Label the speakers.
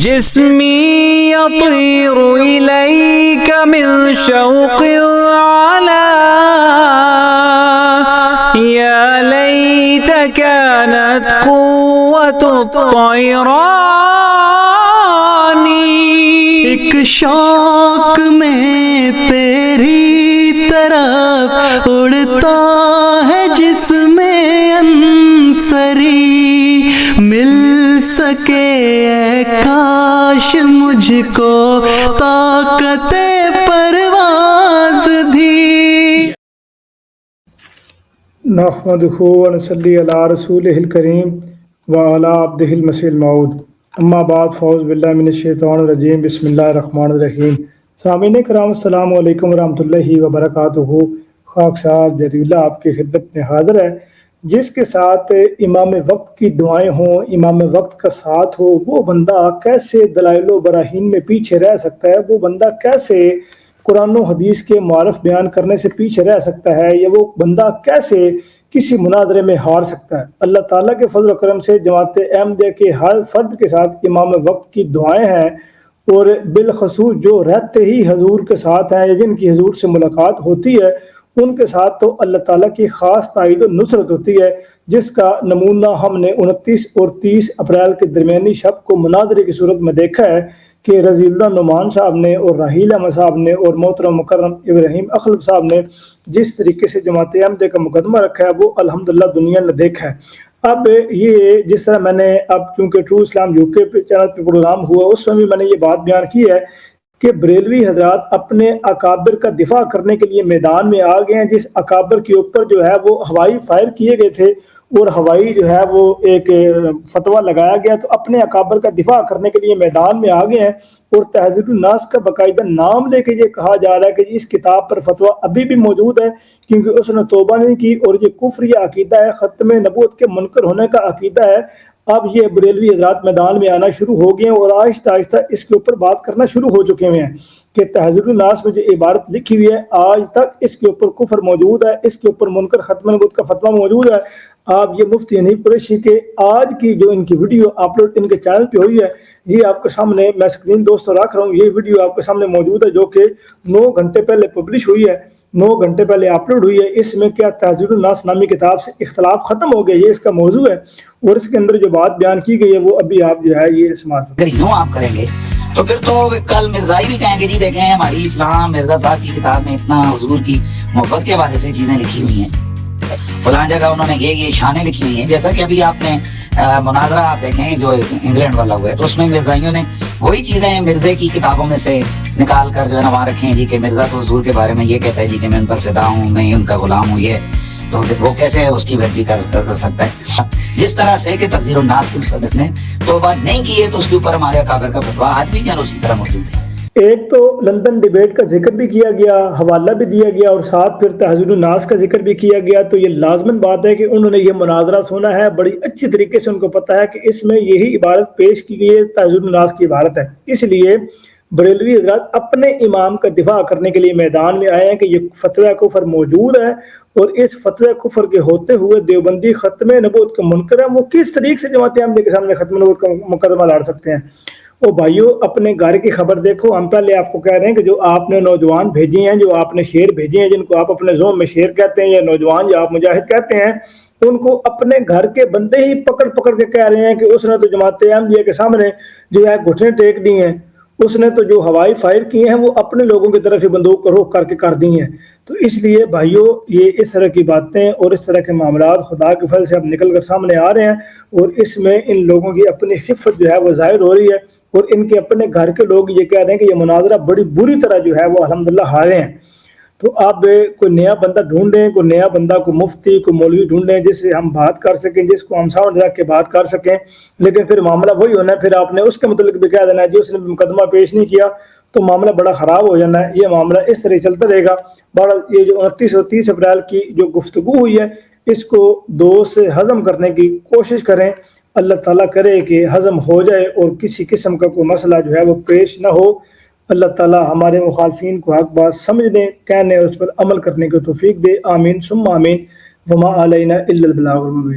Speaker 1: جسمي يطير إليك من شوق على يا ليت كانت قوة الطيران.
Speaker 2: ایک شوق میں تیری طرف اڑتا ہے جسم انصری، مل سکے اے کاش مجھ کو طاقت پرواز بھی.
Speaker 3: نحمدہ ونصلی علی رسولہ الکریم وعلی عبدہ المسیح الموعود. اما بعد فاعوذ باللہ من الشیطان الرجیم. بسم اللہ الرحمن الرحیم. سامعین کرام السلام علیکم ورحمۃ اللہ وبرکاتہ. خاکسار جری اللہ آپ کی خدمت میں حاضر ہے. جس کے ساتھ امام وقت کی دعائیں ہوں، امام وقت کا ساتھ ہو، وہ بندہ کیسے دلائل و براہین میں پیچھے رہ سکتا ہے؟ وہ بندہ کیسے قرآن و حدیث کے معرف بیان کرنے سے پیچھے رہ سکتا ہے؟ یا وہ بندہ کیسے کسی مناظرے میں ہار سکتا ہے؟ اللہ تعالیٰ کے فضل و کرم سے جماعت احمدیہ کے ہر فرد کے ساتھ امام وقت کی دعائیں ہیں، اور بالخصوص جو رہتے ہی حضور کے ساتھ ہیں یا جن کی حضور سے ملاقات ہوتی ہے ان کے ساتھ تو اللہ تعالیٰ کی خاص تائید و نصرت ہوتی ہے، جس کا نمونہ ہم نے 29 اور 30 اپریل کے درمیانی شب کو مناظرے کی صورت میں دیکھا ہے کہ رضی اللہ نعمان صاحب نے اور راحیل احمد صاحب نے اور محترم مکرم ابراہیم اخلف صاحب نے جس طریقے سے جماعت احمدیہ کا مقدمہ رکھا ہے وہ الحمدللہ دنیا نے دیکھا ہے. اب یہ جس طرح میں نے اب چونکہ ٹرو اسلام UK پہ چینل پہ پروگرام ہوا اس میں بھی میں نے یہ بات بیان کی ہے کہ بریلوی حضرات اپنے اکابر کا دفاع کرنے کے لیے میدان میں آ گئے ہیں. جس اکابر کے اوپر جو ہے وہ ہوائی فائر کیے گئے تھے اور ہوائی جو ہے وہ ایک فتویٰ لگایا گیا، تو اپنے اکابر کا دفاع کرنے کے لیے میدان میں آ گئے ہیں. اور تہذیب الناس کا باقاعدہ نام لے کے یہ کہا جا رہا ہے کہ اس کتاب پر فتویٰ ابھی بھی موجود ہے کیونکہ اس نے توبہ نہیں کی، اور یہ کفری عقیدہ ہے، ختم نبوت کے منکر ہونے کا عقیدہ ہے. اب یہ بریلوی حضرات میدان میں آنا شروع ہو گئے ہیں اور آہستہ آہستہ اس کے اوپر بات کرنا شروع ہو چکے ہوئے ہیں کہ تہذیب الناس میں جو عبارت لکھی ہوئی ہے آج تک اس کے اوپر کفر موجود ہے، اس کے اوپر منکر ختم نبوت کا فتویٰ موجود ہے. آپ یہ مفتی حنیف قریشی کے آج کی جو ان کی ویڈیو اپلوڈ ان کے چینل پہ ہوئی ہے یہ آپ کے سامنے میں اسکرین دوستوں رکھ رہا ہوں. یہ ویڈیو آپ کے سامنے موجود ہے جو کہ 9 گھنٹے پہلے پبلش ہوئی ہے، 9 گھنٹے پہلے اپلوڈ ہوئی ہے. اس میں کیا تہذیب الناس نامی کتاب سے اختلاف ختم ہو گیا، یہ اس کا موضوع ہے، اور اس کے اندر جو بات بیان کی گئی ہے وہ ابھی آپ جو ہے یہ سماعت
Speaker 4: اگر یوں آپ کریں گے تو پھر تو کل مرزائی بھی کہیں گے جی دیکھیں ہماری فلاں مرزا صاحب کی کتاب میں اتنا حضور کی محبت کے حوالے سے چیزیں لکھی ہوئی ہیں، فلاں جگہ انہوں نے یہ شانیں لکھی ہوئی ہیں. جیسا کہ ابھی آپ نے مناظرہ آپ دیکھیں جو انگلینڈ والا ہوا ہے تو اس میں مرزائیوں نے وہی چیزیں مرزے کی کتابوں میں سے نکال کر جو ہے نا وہاں رکھیں جی کہ مرزا تو حضور کے بارے میں یہ کہتا ہے جی کہ میں ان پر فدا ہوں، میں ان کا غلام ہوں. یہ تو وہ کیسے اس کی پیروی کر سکتا ہے؟ جس طرح سے کہ تفسیر الناس کے مصنف نے توبہ نہیں کی ہے تو اس کے اوپر ہمارے اکابر کا فتویٰ آج بھی جان اسی طرح موجود ہے.
Speaker 3: ایک تو لندن ڈیبیٹ کا ذکر بھی کیا گیا، حوالہ بھی دیا گیا، اور ساتھ پھر تہذیب الناس کا ذکر بھی کیا گیا. تو یہ لازمن بات ہے کہ انہوں نے یہ مناظرہ سنا ہے، بڑی اچھی طریقے سے ان کو پتہ ہے کہ اس میں یہی عبارت پیش کی گئی ہے، تہذیب الناس کی عبارت ہے. اس لیے بریلوی حضرات اپنے امام کا دفاع کرنے کے لیے میدان میں آئے ہیں کہ یہ فتویٰ کفر موجود ہے، اور اس فتویٰ کفر کے ہوتے ہوئے دیوبندی ختم نبوت کا منکر ہے، وہ کس طریقے سے جماعت احمدیہ کے سامنے ختم نبوت کا مقدمہ لڑ سکتے ہیں؟ او بھائیو اپنے گھر کی خبر دیکھو. ہم پہلے آپ کو کہہ رہے ہیں کہ جو آپ نے نوجوان بھیجی ہیں، جو آپ نے شیر بھیجی ہیں، جن کو آپ اپنے زوم میں شیر کہتے ہیں یا نوجوان یا آپ مجاہد کہتے ہیں، ان کو اپنے گھر کے بندے ہی پکڑ پکڑ کے کہہ رہے ہیں کہ اس نے تو جماعت احمدیہ کے سامنے جو ہے گھٹنے ٹیک دی ہیں، اس نے تو جو ہوائی فائر کیے ہیں وہ اپنے لوگوں کی طرف ہی بندوق کو روک کر کے کر دی ہیں. تو اس لیے بھائیو یہ اس طرح کی باتیں اور اس طرح کے معاملات خدا کے فضل سے اب نکل کر سامنے آ رہے ہیں، اور اس میں ان لوگوں کی اپنی خفت جو ہے وہ ظاہر ہو رہی ہے، اور ان کے اپنے گھر کے لوگ یہ کہہ رہے ہیں کہ یہ مناظرہ بڑی بری طرح جو ہے وہ الحمدللہ ہارے ہیں. تو آپ کوئی نیا بندہ ڈھونڈیں، کوئی نیا بندہ، کوئی مفتی، کوئی مولوی ڈھونڈیں جس سے ہم بات کر سکیں، جس کو ہم سامنے رکھ کے بات کر سکیں. لیکن پھر معاملہ وہی ہونا ہے، پھر آپ نے اس کے متعلق بھی کہہ دینا ہے جی اس نے مقدمہ پیش نہیں کیا، تو معاملہ بڑا خراب ہو جانا ہے. یہ معاملہ اس طرح چلتا رہے گا. بہرحال یہ جو 29 اور 30 اپریل کی جو گفتگو ہوئی ہے اس کو 2 سے ہضم کرنے کی کوشش کریں. اللہ تعالیٰ کرے کہ ہضم ہو جائے اور کسی قسم کا کوئی مسئلہ جو ہے وہ پیش نہ ہو. اللہ تعالیٰ ہمارے مخالفین کو حق بات سمجھنے، کہنے اور اس پر عمل کرنے کی توفیق دے. آمین ثم آمین. وما علینا الا البلاغ المبین.